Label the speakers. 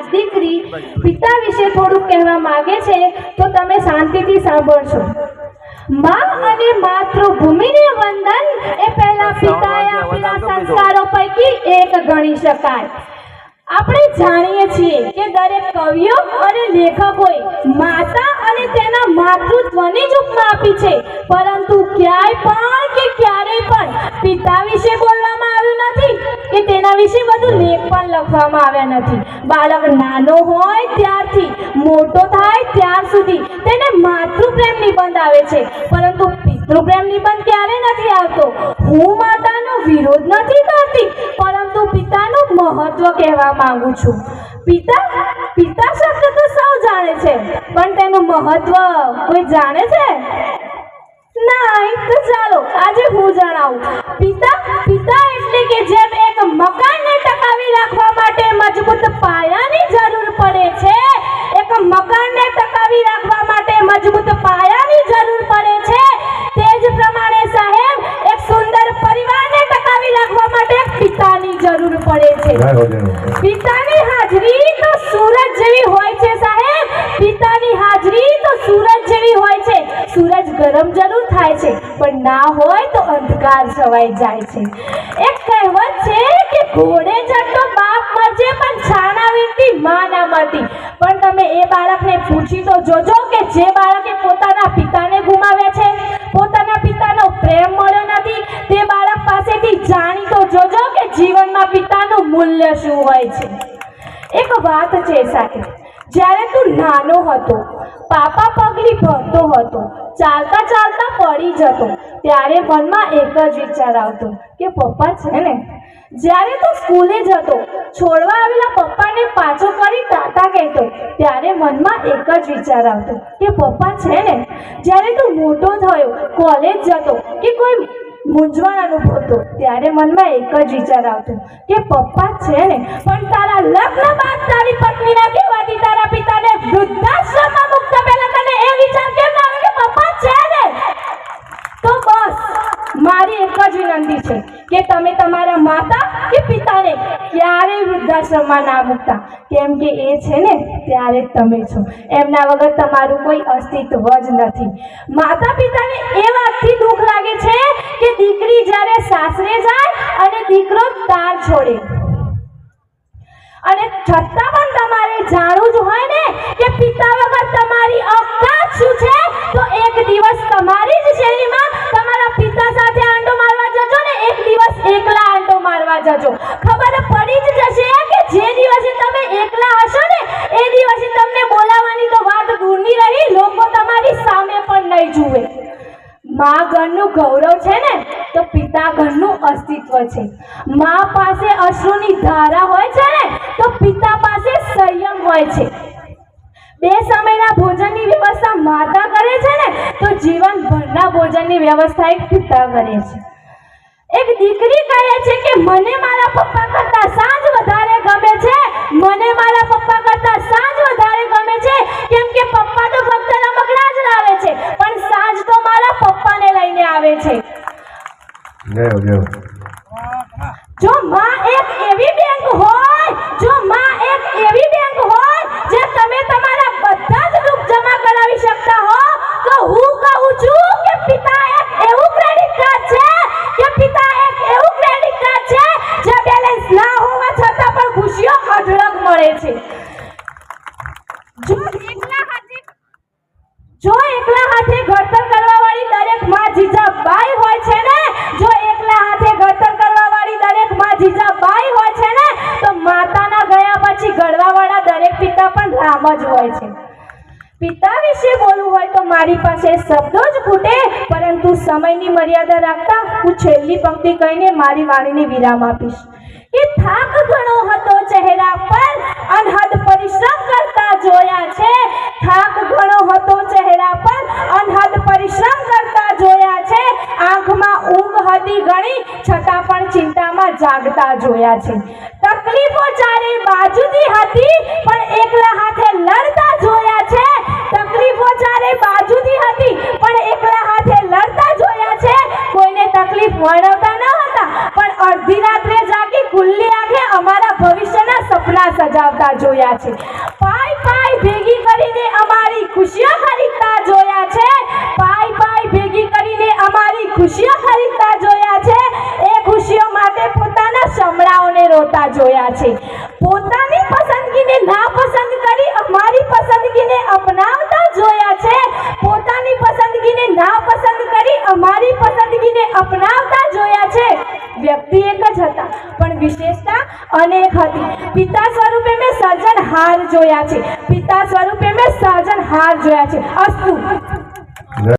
Speaker 1: દીકરી પિતા વિશે થોડું કહેવા માંગે છે તો તમે શાંતિથી સાંભળશો। માં અને માતૃભૂમિને વંદન એ પહેલા પિતાએ આપેલા સંસ્કારો પૈકી એક ગણી શકાય। આપણે જાણીએ છીએ કે દરેક કવિઓ અને લેખકોએ માતા અને તેના માતૃત્વની જ ઉપમા આપી છે, પરંતુ ક્યારેય પણ પિતા વિશે બોલવામાં આવ્યું નથી કે તેના વિશે વધુ લેખ પણ લખવામાં આવ્યા નથી। બાળક નાનો હોય ત્યારથી મોટો થાય ત્યાર સુધી તેને માતૃપ્રેમ નિબંધ આવે છે, પરંતુ પિતૃપ્રેમ નિબંધ ક્યારે નથી આવતો। હું માતાનો વિરોધ નથી કરતી, પરંતુ પિતાનું મહત્વ કહેવા માંગુ છું। પિતા શબ્દ તો સૌ જાણે છે, પણ તેનું મહત્વ કોઈ જાણે છે? નહીં તો ચાલો આજે હું જણાવું। પિતા એટલે કે જેમ એક મકાનને ટકાવી રાખવા માટે મજબૂત પાયાની જરૂર પડે છે, એક મકાનને ટકાવી રાખવા માટે મજબૂત પાયાની જરૂર પડે છે, તે જ પ્રમાણે સાહેબ એક સુંદર પરિવારને ટકાવી રાખવા માટે પિતાની જરૂર પડે છે। પિતાની હાજરી તો સૂરજ જેવી હોય છે સાહેબ, પિતાની હાજરી તો સૂરજ જેવી હોય છે। સૂરજ ગરમ જરૂર થાય છે, પણ ના હોય તો અંધકાર છવાઈ જાય છે। એક કહેવત છે કે ઘોડે ચડતો બાપ મરજે પણ છાના વીણતી માં ના મરતી। પણ તમે એ બાળકને પૂછી તો જોજો કે જે બાળકે પોતાના પિતાને ગુમાવ્યા છે, પોતાના પિતાનો પ્રેમ મળ્યો નથી, તે બાળક પાસેથી જાણી તો જોજો કે જીવનમાં પિતાનું મૂલ્ય શું હોય છે। એક વાત છે સાહેબ, જ્યારે તું નાનો હતો, પાપા પગલી ભરતો હતો, ચાલતા ચાલતા પડી જતો, ત્યારે મનમાં એક જ વિચાર આવતો કે પપ્પા છે ને। જ્યારે તું સ્કૂલે જતો, છોડવા આવેલા પપ્પાને પાછો ફરી ટાટા કહેતો, ત્યારે મનમાં એક જ વિચાર આવતો કે પપ્પા છે ને। જ્યારે તું મોટો થયો, કોલેજ જતો કે કોઈ મૂંઝવણ અનુભવતો, ત્યારે મનમાં એક જ વિચાર આવતો કે પપ્પા છે ને। પણ તારા લગ્ન બાદ તારી પત્નીના કહેવાથી તારા પિતાને વૃદ્ધાશ્રમમાં મૂકતા પહેલા તને એ વિચાર કેમ આવે કે પપ્પા છે ને? તો બસ મારી એક જ વિનંતી છે કે તમે તમારા માતા કે પિતાને ક્યારેય વૃદ્ધાશ્રમમાં ના મૂકતા, કેમ કે એ છે ને ત્યારે તમે છો, એમના વગર તમારું કોઈ અસ્તિત્વ જ નથી। માતા પિતાને એ વાતથી દુઃખ લાગે છે કે દીકરી જ્યારે સાસરે જાય અને દીકરો દાર છોડે, અને છતાં પણ તમારે જાણવું જ હોય ને કે પિતા વગર તમારી ઓકાત શું છે। તો એક દિવસ તમારી જ શેરીમાં તમારા પિતા સાથે આંટો મારવા જજો ને એક દિવસ એકલા આંટો મારવા જજો, ખબર પડી જ જશે કે જે દિવસે તમે એકલા હશો ને એ દિવસે તમને બોલાવવાની તો વાત દૂરની રહી, લોકો તમારી સામે પણ નહીં જુએ। માં ઘરનું ગૌરવ છે ને, તો પિતા ઘરનું અસ્તિત્વ છે। માં પાસે અશ્રુની ધારા હોય છે ને, તો પિતા પાસે સંયમ હોય છે। બે સમયના ભોજનની વ્યવસ્થા માતા કરે છે ને, તો જીવનભરના ભોજનની વ્યવસ્થા એક પિતા કરે છે। એક દીકરી કહે છે કે મને મારા પપ્પા કરતા સાંજ વધારે ગમે છે, મને મારા પપ્પા કરતા સાંજ વધારે ગમે છે, કેમ કે પપ્પા તો ફક્ત રમકડા જ લાવે છે, પણ સાંજ તો મારા પપ્પાને લઈને આવે છે। જો માં એક એવી બેંક હોય, જો માં એક એવી બેંક હોય જે તમે તમારા બધા જ દુઃખ જમા કરાવી શકતા હો, તો હું કહું છું કે પિતા એક એવું ક્રેડિટ કાર્ડ છે કે પિતા એક એવું ક્રેડિટ કાર્ડ છે જે બેલેન્સ ના હોવા છતાં પણ ખુશીઓ અઢળક મળે છે। જો એકલા હાથે ઘડતર કરવાવાળી દરેક માં જીજાબાઈ હોય છે ને, જો એકલા હાથે ઘડતર કરવાવાળી દરેક માં જીજાબાઈ હોય છે ને, તો માતાના ગયા પછી ઘડવાવાળા દરેક પિતા પણ રામ જ હોય છે। પિતા વિશે બોલવું હોય તો મારી પાસે શબ્દો જ ખૂટે, પરંતુ સમયની મર્યાદા રાખતા હું છેલ્લી પંક્તિ કહીને મારી વાણીને વિરામ આપીશ કે થાક ઘણો હતો ચહેરા પર, અનહદ પરિશ્રમ કરતા જોયા છે। થાક ઘણો હતો ચહેરા પર, અનહદ પરિશ્રમ કરતા જોયા છે। આંખમાં ઊંઘ હતી ઘણી, છતાં પણ ચિંતામાં જાગતા જોયા છે। તકલીફો ચારે બાજુથી હતી, પણ એકલા હાથે લડતા જોયા છે। તકલીફો ચારે બાજુથી હતી, પણ એકલા હાથે લડતા જોયા છે। કોઈને તકલીફ વર્ણવતા ન હતા, પણ અડધી રાત્રે જાગી ખુલ્લી આંખે અમારા ભવિષ્યના સપના સજાવતા જોયા છે, પાય પાય ભેગી કરીને અમારી ખુશીઓ ખરીદતા જોયા છે, પાય પાય ભેગી કરીને અમારી ખુશીઓ ખરીદતા જોયા છે, એ ખુશીઓ માટે પોતાના સમડાઓને રોતા જોયા છે, પોતાની પસંદગીને નાપસંદ કરી અમારી પસંદગીને અપનાવતા જોયા છે, પોતાની પસંદગીને નાપસંદ કરી અમારી પસંદગીને અપનાવતા જોયા છે। વ્યક્તિ એક જ હતા પણ વિશેષતા અનેક હતી। પિતા સ્વરૂપે મેં સર્જનહાર જોયા છે, પિતા સ્વરૂપે મેં સર્જનહાર જોયા છે। અસ્તુ।